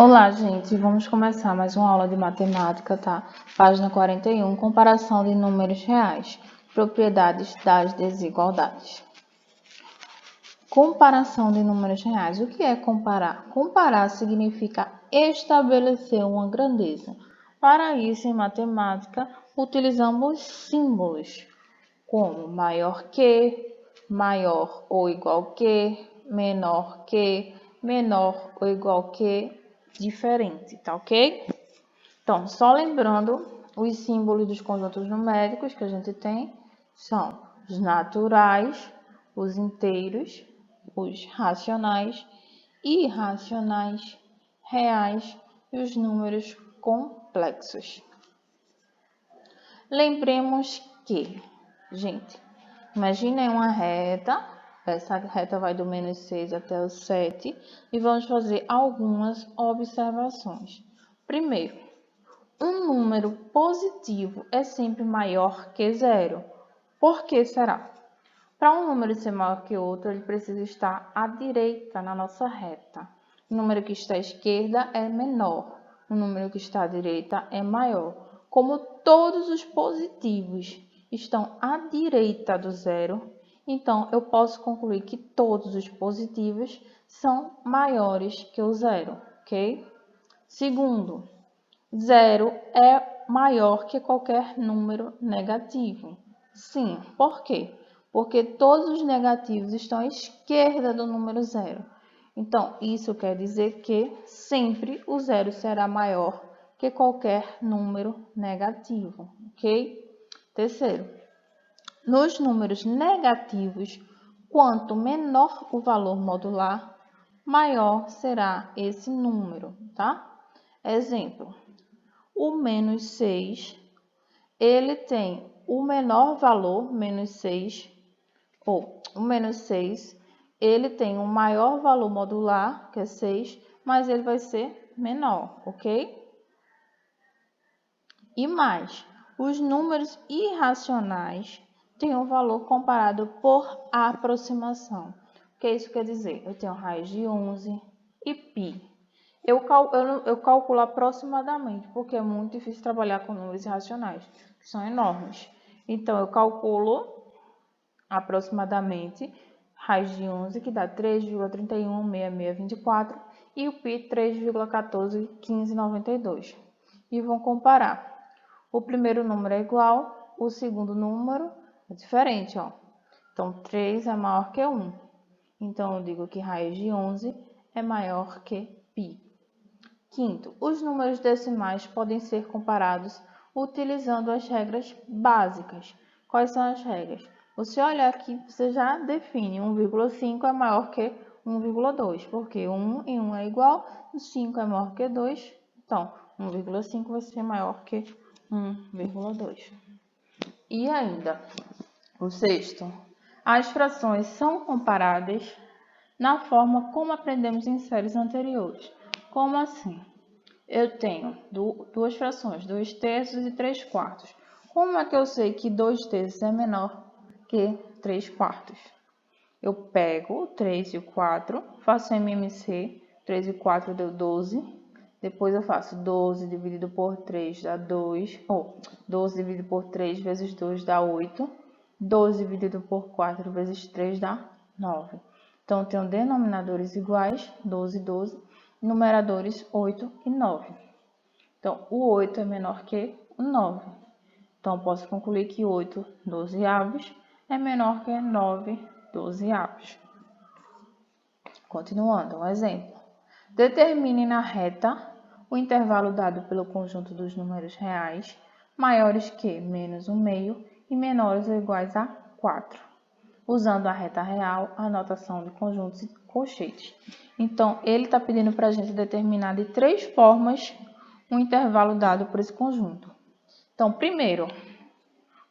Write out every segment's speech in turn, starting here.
Olá, gente. Vamos começar mais uma aula de matemática, tá? Página 41, comparação de números reais, propriedades das desigualdades. Comparação de números reais. O que é comparar? Comparar significa estabelecer uma grandeza. Para isso, em matemática, utilizamos símbolos como maior que, maior ou igual que, menor que, menor ou igual que, diferente, tá ok? Então, só lembrando, os símbolos dos conjuntos numéricos que a gente tem são os naturais, os inteiros, os racionais, irracionais, reais e os números complexos. Lembremos que, gente, imaginem uma reta, essa reta vai do -6 até o 7 e vamos fazer algumas observações. Primeiro, um número positivo é sempre maior que zero. Por que será? Para um número ser maior que outro, ele precisa estar à direita na nossa reta. O número que está à esquerda é menor, o número que está à direita é maior. Como todos os positivos estão à direita do zero, então eu posso concluir que todos os positivos são maiores que o zero, ok? Segundo, zero é maior que qualquer número negativo. Sim, por quê? Porque todos os negativos estão à esquerda do número zero. Então, isso quer dizer que sempre o zero será maior que qualquer número negativo, ok? Terceiro, nos números negativos, quanto menor o valor modular, maior será esse número, tá? Exemplo, o -6, ele tem o menor valor, -6, ou o -6, ele tem um maior valor modular, que é 6, mas ele vai ser menor, ok? E mais, os números irracionais têm um valor comparado por aproximação. O que isso quer dizer? Eu tenho raiz de 11 e π. Eu calculo aproximadamente, porque é muito difícil trabalhar com números irracionais, que são enormes. Então, eu calculo aproximadamente raiz de 11, que dá 3,316624, e o π 3,141592. E vão comparar. O primeiro número é igual, o segundo número é diferente, ó. Então, 3 é maior que 1. Então, eu digo que raiz de 11 é maior que π. Quinto, os números decimais podem ser comparados utilizando as regras básicas. Quais são as regras? Você olha aqui, você já define 1,5 é maior que 1,2, porque 1 e 1 é igual, 5 é maior que 2, então 1,5 vai ser maior que 1,2. E ainda, o sexto, as frações são comparadas na forma como aprendemos em séries anteriores. Como assim? Eu tenho duas frações, 2/3 e 3/4. Como é que eu sei que 2/3 é menor que 3/4? Eu pego o 3 e o 4, faço MMC, 3 e 4 deu 12. Depois eu faço 12 dividido por 3 dá 2, ou 12 dividido por 3 vezes 2 dá 8. 12 dividido por 4 vezes 3 dá 9. Então, eu tenho denominadores iguais, 12 e 12, numeradores 8 e 9. Então, o 8 é menor que o 9. Então, eu posso concluir que 8 dozeavos é menor que 9 dozeavos. Continuando, um exemplo. Determine na reta o intervalo dado pelo conjunto dos números reais maiores que -1/2 e menores ou iguais a 4, usando a reta real, a notação de conjuntos e colchetes. Então, ele está pedindo para a gente determinar de 3 formas um intervalo dado por esse conjunto. Então, primeiro,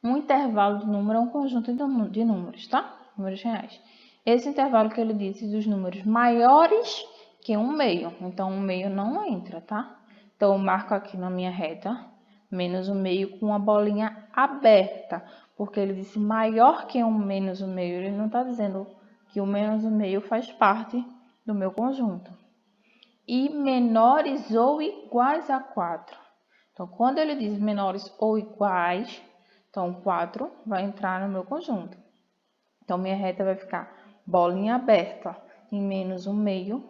um intervalo de número é um conjunto de números, tá? Números reais. Esse intervalo que ele disse dos números maiores que 1/2. Então, 1/2 não entra, tá? Então, eu marco aqui na minha reta -1/2 com uma bolinha aberta, porque ele disse maior que -1/2. Ele não está dizendo que o -1/2 faz parte do meu conjunto. e menores ou iguais a 4. Então, quando ele diz menores ou iguais, então 4 vai entrar no meu conjunto. Então, minha reta vai ficar bolinha aberta em menos 1/2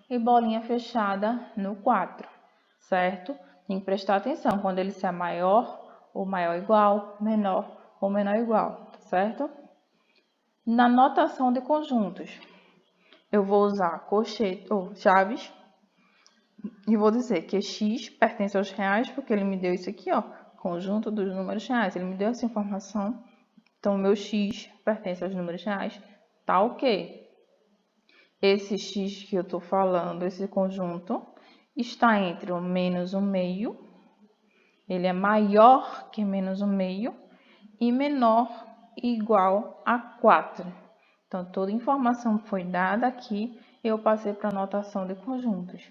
e bolinha fechada no 4, certo? Tem que prestar atenção quando ele ser maior ou maior igual, menor ou menor igual, certo? Na notação de conjuntos, eu vou usar colchete ou chaves e vou dizer que x pertence aos reais, porque ele me deu isso aqui, ó, conjunto dos números reais. Ele me deu essa informação, então meu x pertence aos números reais, tá ok. Esse x que eu tô falando, esse conjunto, está entre o menos 1/2, ele é maior que menos 1/2 e menor e igual a 4. Então, toda a informação foi dada aqui, eu passei para a notação de conjuntos.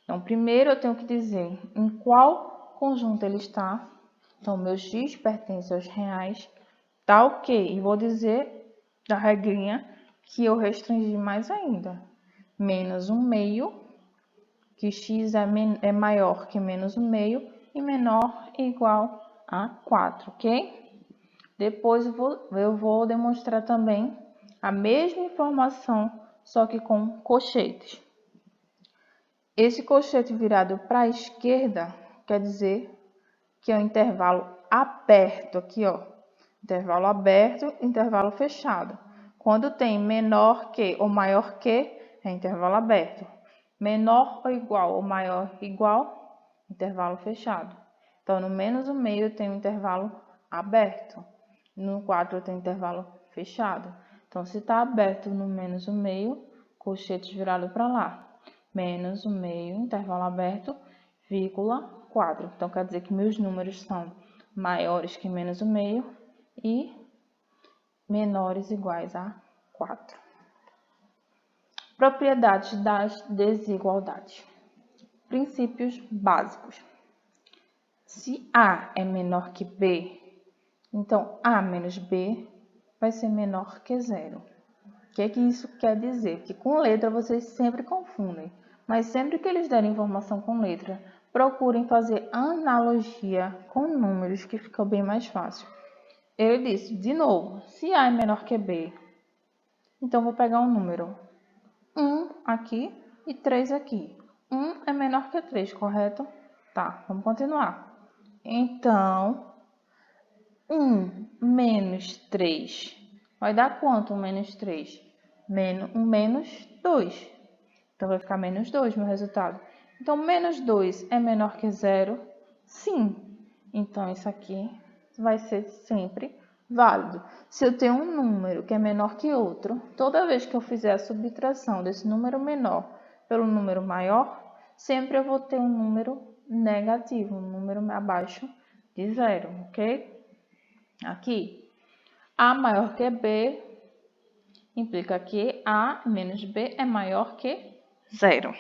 Então, primeiro eu tenho que dizer em qual conjunto ele está. Então, meu x pertence aos reais, tá ok. E vou dizer da regrinha que eu restringi mais ainda. Menos 1/2, que x é maior que menos 1/2 e menor ou igual a 4, ok? Depois eu vou demonstrar também a mesma informação, só que com colchetes. Esse colchete virado para a esquerda quer dizer que é um intervalo aberto, aqui ó, intervalo aberto, intervalo fechado. Quando tem menor que ou maior que, é intervalo aberto. Menor ou igual ou maior igual, intervalo fechado. Então, no menos 1/2 eu tenho intervalo aberto. No 4 eu tenho intervalo fechado. Então, se está aberto no menos 1/2, colchete virado para lá. Menos 1/2, intervalo aberto, vírgula 4. Então, quer dizer que meus números são maiores que menos 1/2 e menores ou iguais a 4. Propriedades das desigualdades. Princípios básicos. Se A é menor que B, então A menos B vai ser menor que 0. O que é que isso quer dizer? Que com letra vocês sempre confundem, mas sempre que eles derem informação com letra, procurem fazer analogia com números, que fica bem mais fácil. Ele disse, de novo, se A é menor que B, então vou pegar um número 1 aqui e 3 aqui. 1 é menor que 3, correto? Tá, vamos continuar. Então, 1 menos 3 vai dar quanto 1 menos 3? Menos 2. Então, vai ficar menos 2 meu resultado. Então, menos 2 é menor que 0? Sim. Então, isso aqui vai ser sempre válido. Se eu tenho um número que é menor que outro, toda vez que eu fizer a subtração desse número menor pelo número maior, sempre eu vou ter um número negativo, um número abaixo de 0, ok? Aqui, A maior que B implica que A menos B é maior que 0.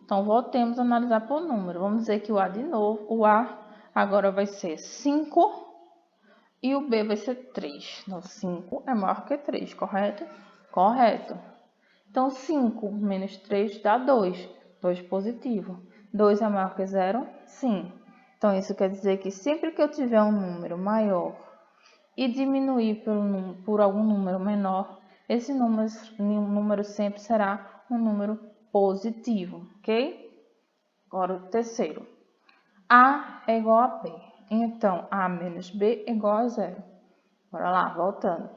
Então, voltemos a analisar por número. Vamos dizer que o A de novo, o A agora vai ser 5 e o B vai ser 3. Então, 5 é maior que 3, correto? Correto. Então, 5 menos 3 dá 2. 2 positivo. 2 é maior que 0? Sim. Então, isso quer dizer que sempre que eu tiver um número maior e diminuir por algum número menor, esse número sempre será um número positivo, ok? Agora, o terceiro. A é igual a B. Então, A menos B é igual a 0. Bora lá, voltando.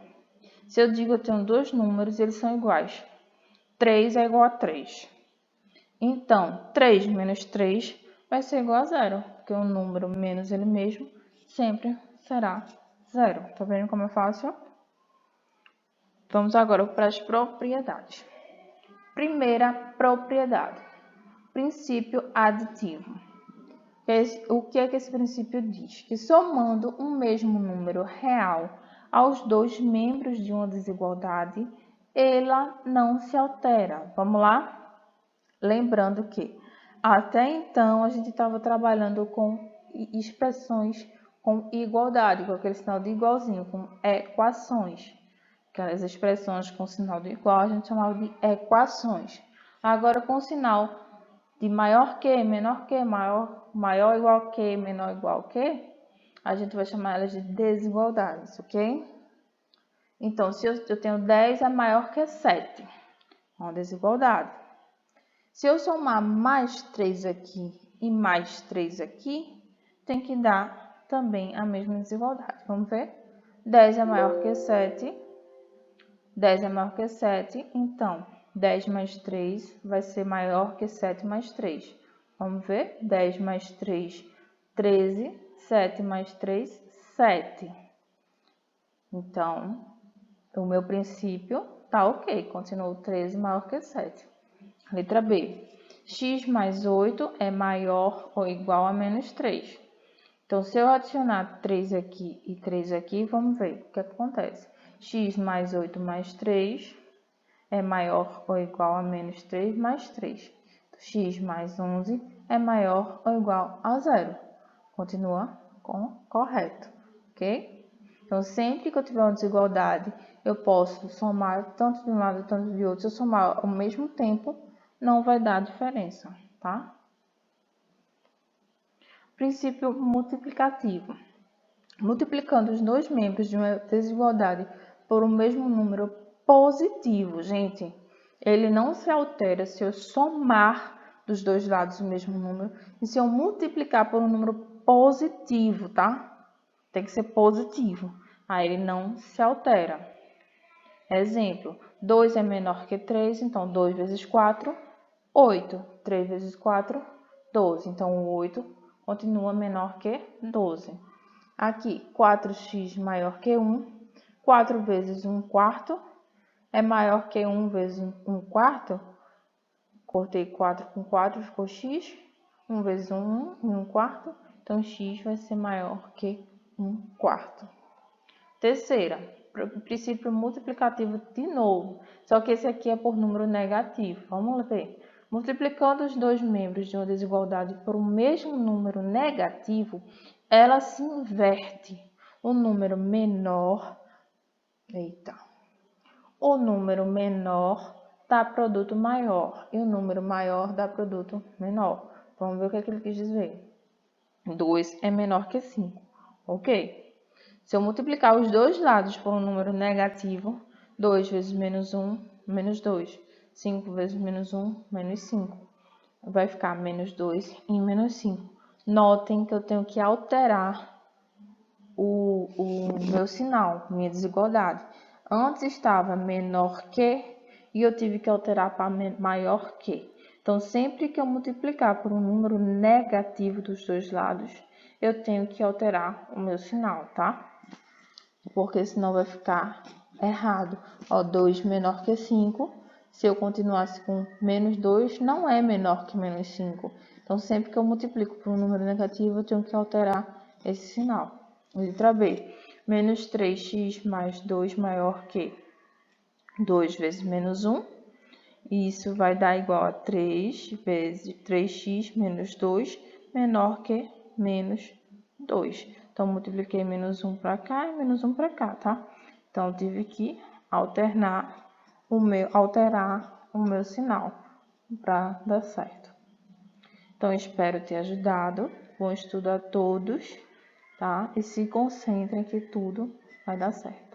Se eu digo que eu tenho dois números e eles são iguais, 3 é igual a 3. Então, 3 menos 3 vai ser igual a 0, porque o número menos ele mesmo sempre será 0. Tá vendo como é fácil? Vamos agora para as propriedades. Primeira propriedade, princípio aditivo. O que é que esse princípio diz? Que somando um mesmo número real aos dois membros de uma desigualdade, ela não se altera. Vamos lá? Lembrando que até então a gente estava trabalhando com expressões com igualdade, com aquele sinal de igualzinho, com equações. Aquelas expressões com sinal de igual a gente chamava de equações. Agora com sinal de maior que, menor que, maior igual que, menor igual que, a gente vai chamar elas de desigualdades, ok? Então, se eu tenho 10 é maior que 7, é uma desigualdade. Se eu somar mais 3 aqui e mais 3 aqui, tem que dar também a mesma desigualdade. Vamos ver? 10 é maior que 7. 10 é maior que 7, então 10 mais 3 vai ser maior que 7 mais 3. Vamos ver? 10 mais 3, 13. 7 mais 3, 7. Então, o meu princípio tá ok. Continuou 13 maior que 7. Letra B. X mais 8 é maior ou igual a menos 3. Então, se eu adicionar 3 aqui e 3 aqui, vamos ver o que acontece. X mais 8 mais 3 é maior ou igual a menos 3 mais 3. X mais 11 é maior ou igual a 0. Continua com correto, ok? Então, sempre que eu tiver uma desigualdade, eu posso somar tanto de um lado quanto de outro. Se eu somar ao mesmo tempo, não vai dar diferença, tá? Princípio multiplicativo. Multiplicando os dois membros de uma desigualdade por um mesmo número positivo, gente, ele não se altera se eu somar dos dois lados o mesmo número e se eu multiplicar por um número positivo, tá? Tem que ser positivo. Aí ele não se altera. Exemplo, 2 é menor que 3, então 2 vezes 4, 8. 3 vezes 4, 12. Então o 8 continua menor que 12. Aqui, 4x maior que 1. 4 vezes 1 quarto é maior que 1 vezes 1 quarto. Cortei 4 com 4, ficou x. 1 vezes 1 e 1 quarto. Então, x vai ser maior que 1 quarto. Terceira, princípio multiplicativo de novo. Só que esse aqui é por número negativo. Vamos ver. Multiplicando os dois membros de uma desigualdade por um mesmo número negativo, ela se inverte. O número menor, o número menor dá produto maior e o número maior dá produto menor. Vamos ver o que é que ele quis dizer. 2 é menor que 5, ok? Se eu multiplicar os dois lados por um número negativo, 2 vezes menos 1, menos 2. 5 vezes menos 1, menos 5. Vai ficar menos 2 e menos 5. Notem que eu tenho que alterar o meu sinal, minha desigualdade. Antes estava menor que e eu tive que alterar para maior que. Então, sempre que eu multiplicar por um número negativo dos dois lados, eu tenho que alterar o meu sinal, tá? Porque senão vai ficar errado. Ó, 2 menor que 5. Se eu continuasse com menos 2, não é menor que menos 5. Então, sempre que eu multiplico por um número negativo, eu tenho que alterar esse sinal. Letra B. Menos 3x mais 2 maior que 2 vezes menos 1. Isso vai dar igual a 3 vezes 3x menos 2 menor que menos 2. Então, multipliquei menos 1 para cá e menos 1 para cá, tá? Então, eu tive que alterar o meu sinal para dar certo. Então, espero ter ajudado. Bom estudo a todos, tá? E se concentrem que tudo vai dar certo.